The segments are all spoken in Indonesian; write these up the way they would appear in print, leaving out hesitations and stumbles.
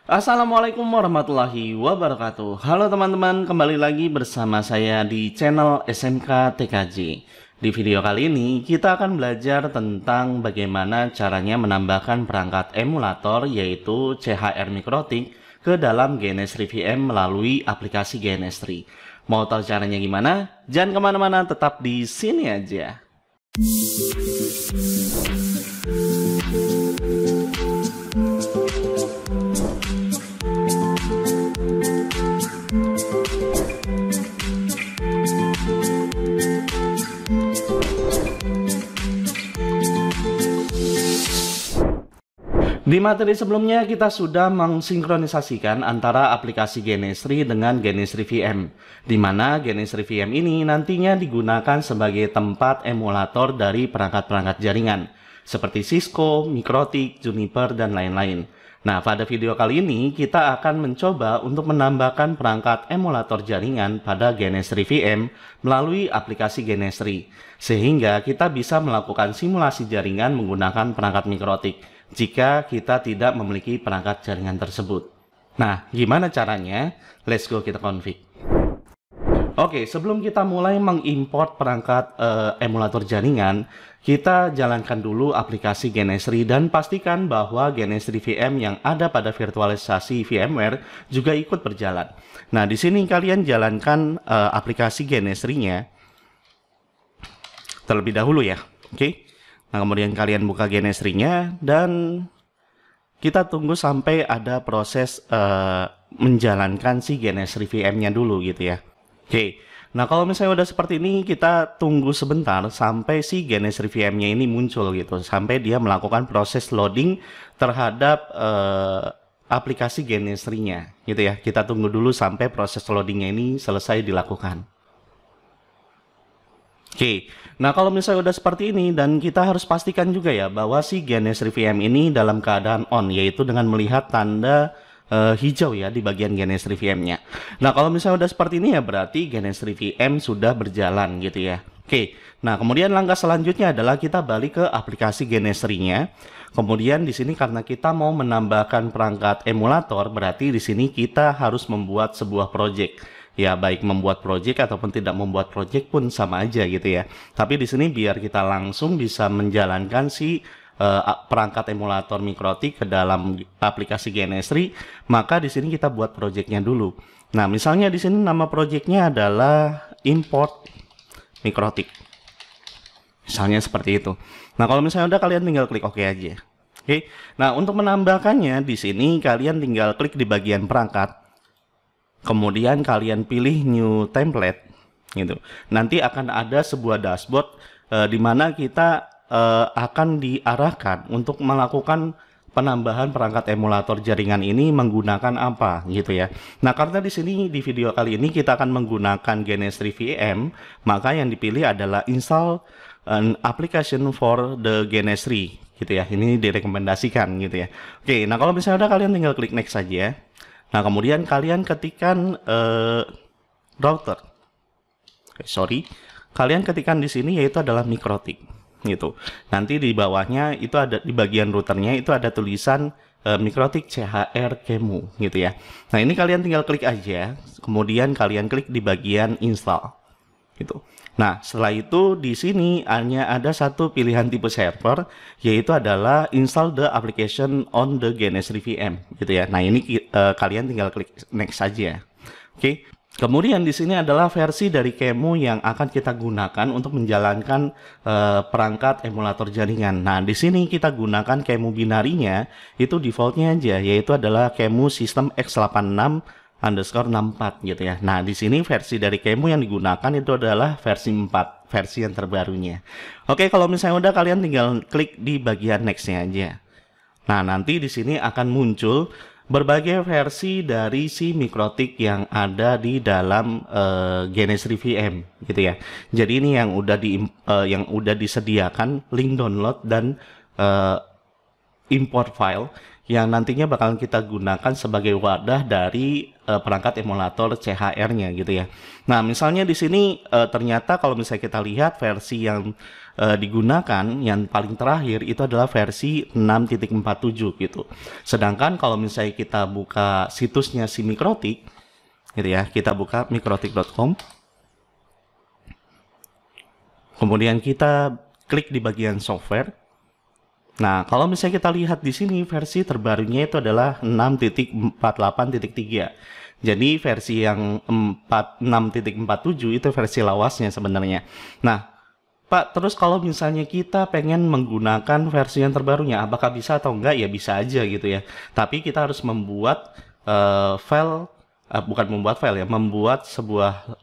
Assalamualaikum warahmatullahi wabarakatuh. Halo teman-teman, kembali lagi bersama saya di channel SMK TKJ. Di video kali ini kita akan belajar tentang bagaimana caranya menambahkan perangkat emulator yaitu CHR Mikrotik ke dalam GNS3 VM melalui aplikasi GNS3. Mau tahu caranya gimana? Jangan kemana-mana, tetap di sini aja. Di materi sebelumnya kita sudah mensinkronisasikan antara aplikasi GNS3 dengan GNS3 VM, di mana GNS3 VM ini nantinya digunakan sebagai tempat emulator dari perangkat-perangkat jaringan, seperti Cisco, Mikrotik, Juniper, dan lain-lain. Nah, pada video kali ini kita akan mencoba untuk menambahkan perangkat emulator jaringan pada GNS3 VM melalui aplikasi GNS3, sehingga kita bisa melakukan simulasi jaringan menggunakan perangkat Mikrotik jika kita tidak memiliki perangkat jaringan tersebut. Nah, gimana caranya? Let's go kita config. Oke, sebelum kita mulai mengimport perangkat emulator jaringan, kita jalankan dulu aplikasi GNS3 dan pastikan bahwa GNS3 VM yang ada pada virtualisasi VMware juga ikut berjalan. Nah, di sini kalian jalankan aplikasi GNS3-nya terlebih dahulu ya. Oke. Nah, kemudian kalian buka GNS3-nya dan kita tunggu sampai ada proses menjalankan si GNS3 VM-nya dulu gitu ya. Oke, nah kalau misalnya udah seperti ini, kita tunggu sebentar sampai si GNS3 VM-nya ini muncul gitu, sampai dia melakukan proses loading terhadap aplikasi GNS3-nya gitu ya. Kita tunggu dulu sampai proses loadingnya ini selesai dilakukan. Oke, nah kalau misalnya udah seperti ini dan kita harus pastikan juga ya bahwa si GNS3 VM ini dalam keadaan on, yaitu dengan melihat tanda hijau ya di bagian GNS3 VM-nya. Nah kalau misalnya udah seperti ini ya berarti GNS3 VM sudah berjalan gitu ya. Oke, nah kemudian langkah selanjutnya adalah kita balik ke aplikasi GNS3-nya. Kemudian di sini karena kita mau menambahkan perangkat emulator, berarti di sini kita harus membuat sebuah project. Ya, baik membuat project ataupun tidak membuat project pun sama aja gitu ya. Tapi di sini biar kita langsung bisa menjalankan si perangkat emulator Mikrotik ke dalam aplikasi GNS3, maka di sini kita buat projectnya dulu. Nah, misalnya di sini nama projectnya adalah import Mikrotik. Misalnya seperti itu. Nah, kalau misalnya udah kalian tinggal klik OK aja. Oke. Nah, untuk menambahkannya di sini kalian tinggal klik di bagian perangkat. Kemudian kalian pilih new template gitu. Nanti akan ada sebuah dashboard di mana kita akan diarahkan untuk melakukan penambahan perangkat emulator jaringan ini menggunakan apa gitu ya. Nah, karena di sini di video kali ini kita akan menggunakan GNS3 VM, maka yang dipilih adalah install an application for the GNS3 gitu ya. Ini direkomendasikan gitu ya. Oke, nah kalau misalnya udah kalian tinggal klik next saja. Nah, kemudian kalian ketikkan router. Kalian ketikkan di sini yaitu adalah Mikrotik gitu. Nanti di bawahnya itu ada di bagian routernya itu ada tulisan Mikrotik CHR Kemu gitu ya. Nah, ini kalian tinggal klik aja, kemudian kalian klik di bagian install gitu. Nah, setelah itu di sini hanya ada satu pilihan tipe server, yaitu adalah install the application on the GNS3 VM gitu ya. Nah, ini kalian tinggal klik next saja. Oke. Kemudian di sini adalah versi dari Kemu yang akan kita gunakan untuk menjalankan perangkat emulator jaringan. Nah, di sini kita gunakan Kemu binarinya, itu defaultnya aja, yaitu adalah Kemu System X86_64 gitu ya. Nah, di sini versi dari Kemu yang digunakan itu adalah versi 4, versi yang terbarunya. Oke, kalau misalnya udah kalian tinggal klik di bagian next-nya aja. Nah, nanti di sini akan muncul berbagai versi dari si Mikrotik yang ada di dalam GNS3 VM gitu ya. Jadi ini yang udah disediakan link download dan import file yang nantinya bakalan kita gunakan sebagai wadah dari perangkat emulator CHR-nya gitu ya. Nah, misalnya di sini ternyata kalau misalnya kita lihat versi yang digunakan yang paling terakhir itu adalah versi 6.47 gitu. Sedangkan kalau misalnya kita buka situsnya si Mikrotik gitu ya, kita buka mikrotik.com. Kemudian kita klik di bagian software. Nah, kalau misalnya kita lihat di sini versi terbarunya itu adalah 6.48.3. Jadi versi yang 6.47 itu versi lawasnya sebenarnya. Nah, Pak, terus kalau misalnya kita pengen menggunakan versi yang terbarunya, apakah bisa atau enggak? Ya bisa aja gitu ya. Tapi kita harus membuat file, bukan membuat file ya, membuat sebuah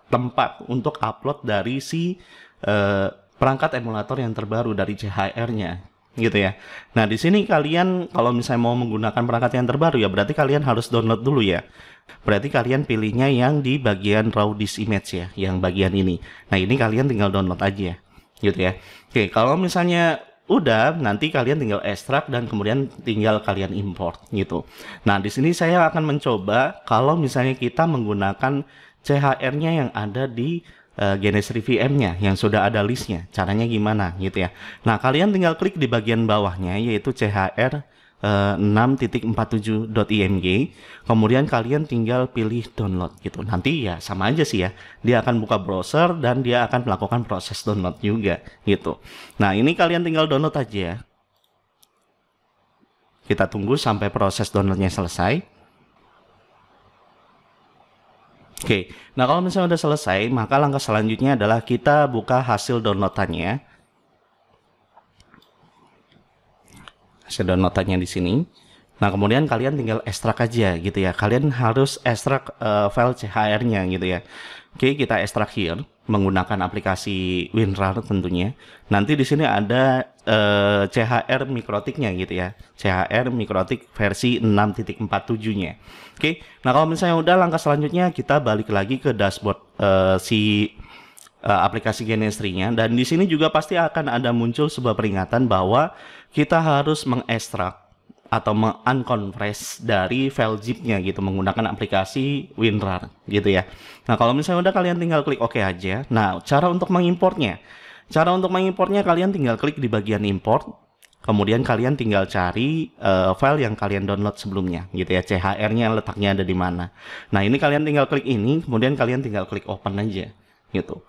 tempat untuk upload dari si perangkat emulator yang terbaru dari CHR-nya gitu ya. Nah, di sini kalian kalau misalnya mau menggunakan perangkat yang terbaru ya berarti kalian harus download dulu ya. Berarti kalian pilihnya yang di bagian raw disk image ya, yang bagian ini. Nah, ini kalian tinggal download aja gitu ya. Oke, kalau misalnya udah, nanti kalian tinggal ekstrak dan kemudian tinggal kalian import gitu. Nah, di sini saya akan mencoba kalau misalnya kita menggunakan CHR-nya yang ada di Genesis VM-nya yang sudah ada listnya. Caranya gimana gitu ya. Nah, kalian tinggal klik di bagian bawahnya yaitu CHR 6.47.img. Kemudian kalian tinggal pilih download gitu. Nanti ya sama aja sih ya. Dia akan buka browser dan dia akan melakukan proses download juga gitu. Nah, ini kalian tinggal download aja. Kita tunggu sampai proses downloadnya selesai. Oke, nah kalau misalnya udah selesai, maka langkah selanjutnya adalah kita buka hasil downloadannya. Hasil downloadannya di sini. Nah, kemudian kalian tinggal ekstrak aja gitu ya. Kalian harus ekstrak file CHR-nya gitu ya. Oke, kita ekstrak here menggunakan aplikasi WinRAR tentunya. Nanti di sini ada CHR Mikrotiknya gitu ya. CHR Mikrotik versi 6.47-nya. Oke. Nah, kalau misalnya udah, langkah selanjutnya kita balik lagi ke dashboard aplikasi Genesis 3-nya, dan di sini juga pasti akan ada muncul sebuah peringatan bahwa kita harus mengekstrak atau mengunkompress dari file zip-nya gitu menggunakan aplikasi WinRAR gitu ya. Nah, kalau misalnya udah, kalian tinggal klik OK aja. Nah, cara untuk mengimportnya kalian tinggal klik di bagian import. Kemudian kalian tinggal cari file yang kalian download sebelumnya gitu ya. CHR-nya letaknya ada di mana. Nah, ini kalian tinggal klik ini, kemudian kalian tinggal klik open aja gitu.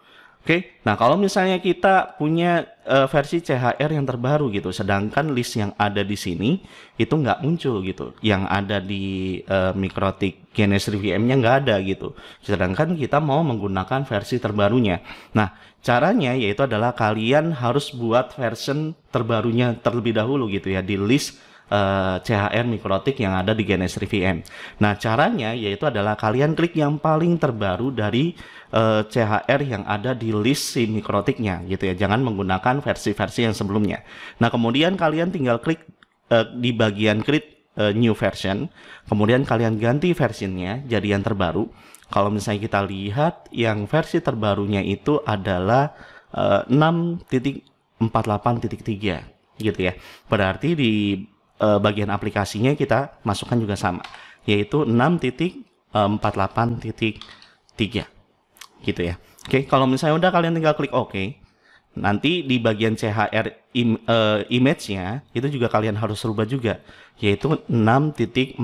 Oke, nah kalau misalnya kita punya versi CHR yang terbaru gitu, sedangkan list yang ada di sini itu nggak muncul gitu, yang ada di Mikrotik Genesis VM-nya nggak ada gitu, sedangkan kita mau menggunakan versi terbarunya. Nah, caranya yaitu adalah kalian harus buat version terbarunya terlebih dahulu gitu ya, di list CHR Mikrotik yang ada di Genesis VM. Nah, caranya yaitu adalah kalian klik yang paling terbaru dari CHR yang ada di list si Mikrotiknya gitu ya. Jangan menggunakan versi-versi yang sebelumnya. Nah, kemudian kalian tinggal klik di bagian create new version. Kemudian kalian ganti versinya jadi yang terbaru. Kalau misalnya kita lihat yang versi terbarunya itu adalah 6.48.3 gitu ya. Berarti di bagian aplikasinya kita masukkan juga sama, yaitu 6.48.3 gitu ya. Oke, kalau misalnya udah, kalian tinggal klik OK. Nanti di bagian CHR image-nya itu juga kalian harus rubah juga, yaitu 6.48.3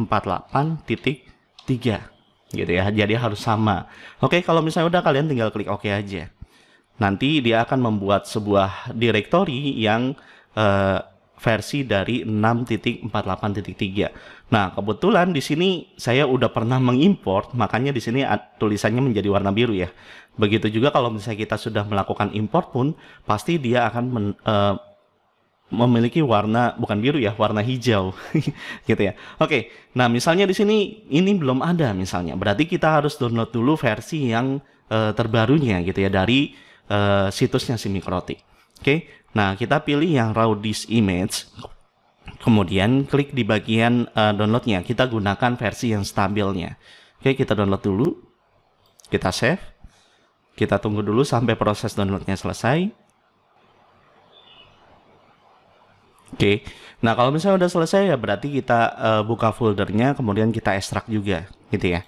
gitu ya. Jadi harus sama. Oke, kalau misalnya udah, kalian tinggal klik OK aja. Nanti dia akan membuat sebuah directory yang versi dari 6.48.3. Nah, kebetulan di sini saya udah pernah mengimport, makanya di sini tulisannya menjadi warna biru ya. Begitu juga kalau misalnya kita sudah melakukan import pun, pasti dia akan memiliki warna, bukan biru ya, warna hijau gitu ya. Oke, nah misalnya di sini ini belum ada misalnya, berarti kita harus download dulu versi yang terbarunya gitu ya dari situsnya si Mikrotik. Oke, nah kita pilih yang raw disk image, kemudian klik di bagian downloadnya. Kita gunakan versi yang stabilnya. Oke, kita download dulu, kita save, kita tunggu dulu sampai proses downloadnya selesai. Oke. Nah, kalau misalnya udah selesai ya berarti kita buka foldernya, kemudian kita ekstrak juga, gitu ya.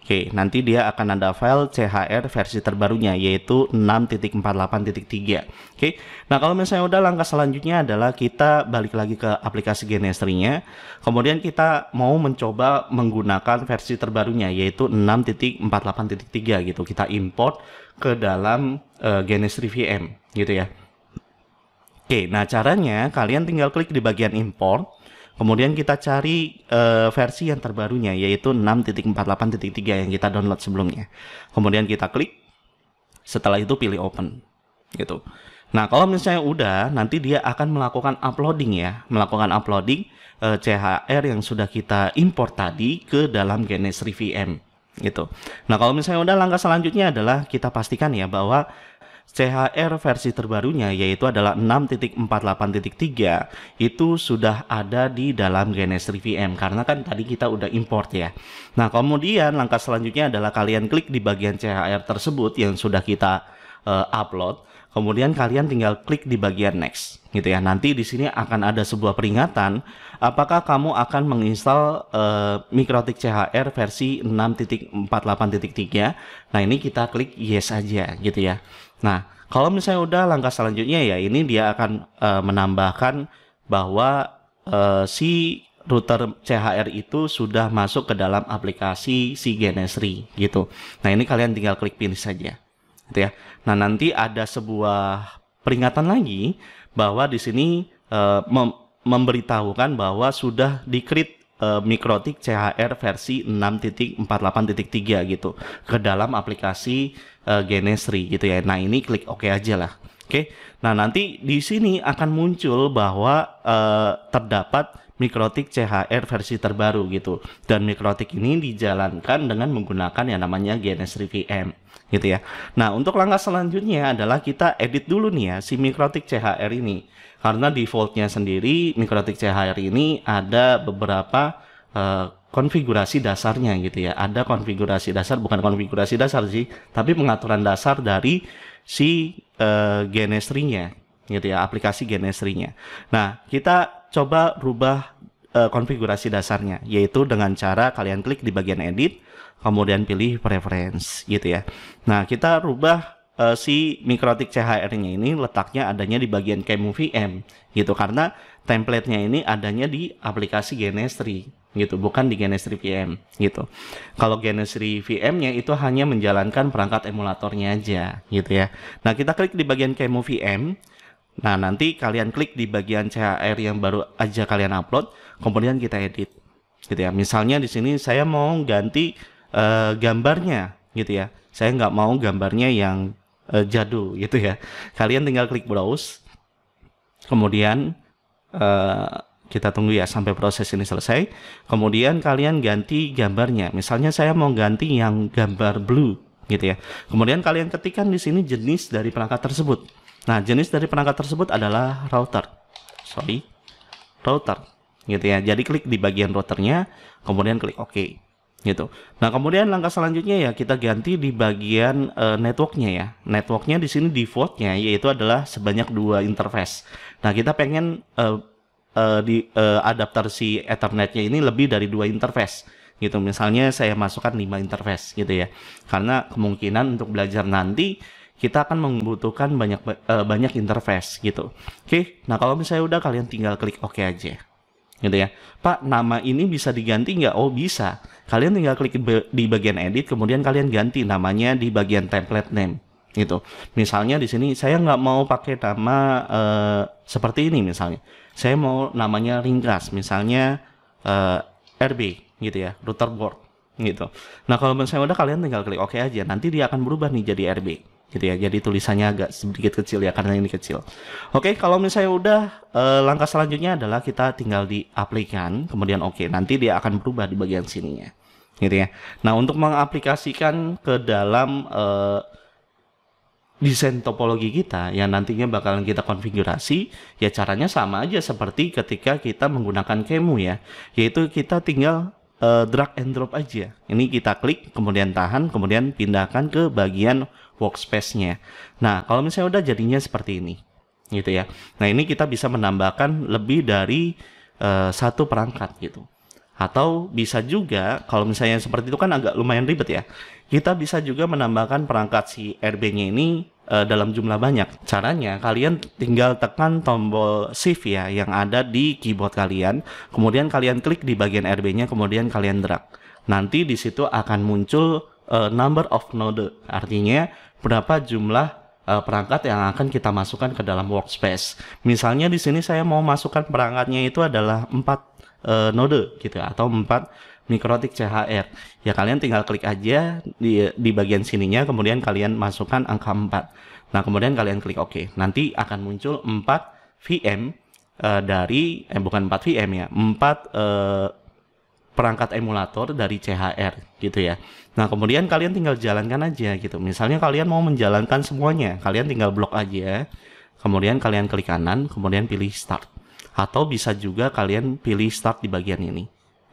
Oke, nanti dia akan ada file CHR versi terbarunya yaitu 6.48.3. Oke. Nah, kalau misalnya udah, langkah selanjutnya adalah kita balik lagi ke aplikasi Genestry-nya. Kemudian kita mau mencoba menggunakan versi terbarunya yaitu 6.48.3 gitu. Kita import ke dalam Genestry VM gitu ya. Oke, nah caranya kalian tinggal klik di bagian import. Kemudian kita cari versi yang terbarunya yaitu 6.48.3 yang kita download sebelumnya. Kemudian kita klik, setelah itu pilih open gitu. Nah, kalau misalnya udah, nanti dia akan melakukan uploading ya, melakukan uploading CHR yang sudah kita import tadi ke dalam Genestry VM gitu. Nah, kalau misalnya udah, langkah selanjutnya adalah kita pastikan ya bahwa CHR versi terbarunya yaitu adalah 6.48.3 itu sudah ada di dalam Genestry VM karena kan tadi kita udah import ya. Nah, kemudian langkah selanjutnya adalah kalian klik di bagian CHR tersebut yang sudah kita upload. Kemudian kalian tinggal klik di bagian next gitu ya. Nanti di sini akan ada sebuah peringatan apakah kamu akan menginstal Mikrotik CHR versi 6.48.3. Nah, ini kita klik yes aja gitu ya. Nah, kalau misalnya udah, langkah selanjutnya ya ini dia akan menambahkan bahwa si router CHR itu sudah masuk ke dalam aplikasi si Genestry gitu. Nah, ini kalian tinggal klik finish saja gitu ya. Nah, nanti ada sebuah peringatan lagi bahwa di sini memberitahukan bahwa sudah di-create Mikrotik CHR versi 6.48.3 gitu ke dalam aplikasi Genestry gitu ya. Nah, ini klik OK aja lah. Oke. Nah, nanti di sini akan muncul bahwa terdapat Mikrotik CHR versi terbaru gitu. Dan Mikrotik ini dijalankan dengan menggunakan yang namanya Genestry VM gitu ya. Nah, untuk langkah selanjutnya adalah kita edit dulu nih ya si Mikrotik CHR ini. Karena defaultnya sendiri Mikrotik CHR ini ada beberapa konfigurasi dasarnya gitu ya. Ada konfigurasi dasar, bukan konfigurasi dasar sih, tapi pengaturan dasar dari si Genestry-nya gitu ya, aplikasi Genestry-nya. Nah, kita coba rubah konfigurasi dasarnya, yaitu dengan cara kalian klik di bagian edit, kemudian pilih preference gitu ya. Nah, kita rubah si Mikrotik CHR-nya ini letaknya adanya di bagian Kemu VM gitu, karena template-nya ini adanya di aplikasi Genestry gitu, bukan di Genestry VM gitu. Kalau Genestry VM-nya itu hanya menjalankan perangkat emulatornya aja gitu ya. Nah, kita klik di bagian Kemu VM. Nah, nanti kalian klik di bagian CHR yang baru aja kalian upload, kemudian kita edit gitu ya. Misalnya di sini saya mau ganti gambarnya gitu ya. Saya nggak mau gambarnya yang jadul gitu ya. Kalian tinggal klik browse, kemudian kita tunggu ya sampai proses ini selesai. Kemudian kalian ganti gambarnya. Misalnya saya mau ganti yang gambar blue gitu ya. Kemudian kalian ketikkan di sini jenis dari perangkat tersebut. Nah, jenis dari perangkat tersebut adalah router gitu ya. Jadi klik di bagian routernya, kemudian klik OK gitu. Nah, kemudian langkah selanjutnya ya kita ganti di bagian networknya ya. Networknya di sini defaultnya yaitu adalah sebanyak 2 interface. Nah, kita pengen adapter si Ethernetnya ini lebih dari 2 interface gitu. Misalnya saya masukkan 5 interface gitu ya. Karena kemungkinan untuk belajar nanti kita akan membutuhkan banyak interface gitu. Oke. Nah, kalau misalnya udah, kalian tinggal klik OK aja gitu ya. Pak, nama ini bisa diganti nggak? Oh, bisa. Kalian tinggal klik di bagian edit, kemudian kalian ganti namanya di bagian template name gitu. Misalnya di sini saya nggak mau pakai nama seperti ini misalnya. Saya mau namanya ringkas, misalnya RB gitu ya, router board gitu. Nah, kalau misalnya udah, kalian tinggal klik OK aja. Nanti dia akan berubah nih jadi RB gitu ya. Jadi tulisannya agak sedikit kecil ya karena ini kecil. Oke, kalau misalnya udah, langkah selanjutnya adalah kita tinggal diaplikasikan, kemudian oke. Nanti dia akan berubah di bagian sininya gitu ya. Nah, untuk mengaplikasikan ke dalam desain topologi kita yang nantinya bakalan kita konfigurasi, ya caranya sama aja seperti ketika kita menggunakan Kemu ya, yaitu kita tinggal drag and drop aja. Ini kita klik, kemudian tahan, kemudian pindahkan ke bagian workspace-nya. Nah, kalau misalnya udah, jadinya seperti ini gitu ya. Nah, ini kita bisa menambahkan lebih dari satu perangkat gitu. Atau bisa juga kalau misalnya seperti itu kan agak lumayan ribet ya. Kita bisa juga menambahkan perangkat si RB-nya ini dalam jumlah banyak. Caranya kalian tinggal tekan tombol shift ya yang ada di keyboard kalian, kemudian kalian klik di bagian RB-nya, kemudian kalian drag. Nanti di situ akan muncul number of node, artinya berapa jumlah perangkat yang akan kita masukkan ke dalam workspace. Misalnya di sini saya mau masukkan perangkatnya itu adalah 4 node gitu atau 4 mikrotik CHR. Ya kalian tinggal klik aja di bagian sininya, kemudian kalian masukkan angka 4. Nah, kemudian kalian klik OK. Nanti akan muncul 4 VM bukan 4 VM ya, 4 perangkat emulator dari CHR gitu ya. Nah, kemudian kalian tinggal jalankan aja gitu. Misalnya kalian mau menjalankan semuanya, kalian tinggal blok aja. Kemudian kalian klik kanan, kemudian pilih start. Atau bisa juga kalian pilih start di bagian ini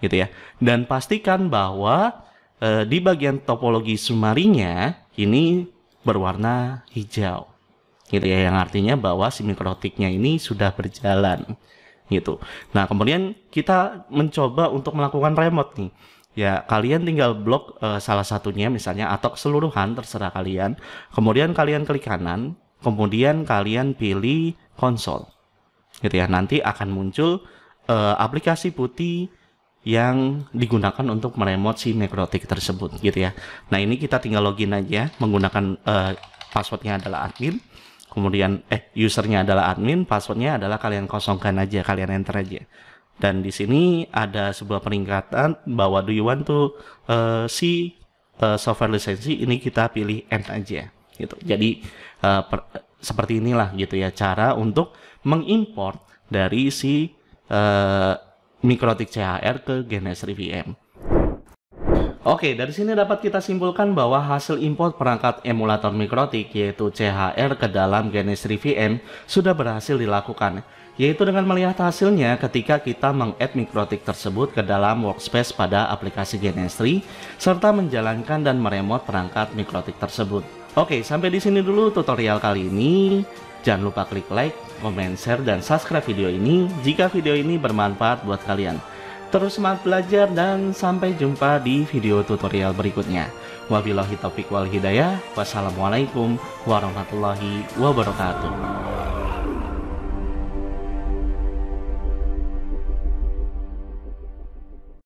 gitu ya. Dan pastikan bahwa di bagian topologi sumarinya ini berwarna hijau. Gitu ya, yang artinya bahwa si mikrotiknya ini sudah berjalan gitu. Nah, kemudian kita mencoba untuk melakukan remote nih. Ya, kalian tinggal blok salah satunya misalnya atau keseluruhan terserah kalian. Kemudian kalian klik kanan, kemudian kalian pilih konsol. Gitu ya. Nanti akan muncul aplikasi putih yang digunakan untuk meremote si mikrotik tersebut gitu ya. Nah, ini kita tinggal login aja menggunakan passwordnya adalah admin. Kemudian usernya adalah admin, passwordnya adalah kalian kosongkan aja, kalian enter aja. Dan di sini ada sebuah peringatan bahwa do you want to see software lisensi, ini kita pilih end aja gitu. Jadi seperti inilah gitu ya cara untuk mengimport dari si mikrotik CHR ke GNS3 VM. Oke, dari sini dapat kita simpulkan bahwa hasil import perangkat emulator mikrotik yaitu CHR ke dalam GNS3 VM sudah berhasil dilakukan, yaitu dengan melihat hasilnya ketika kita meng-add mikrotik tersebut ke dalam workspace pada aplikasi GNS3 serta menjalankan dan meremote perangkat mikrotik tersebut. Oke, sampai di sini dulu tutorial kali ini. Jangan lupa klik like, comment, share, dan subscribe video ini jika video ini bermanfaat buat kalian. Terus semangat belajar dan sampai jumpa di video tutorial berikutnya. Wabillahi taufiq wal hidayah. Wassalamualaikum warahmatullahi wabarakatuh.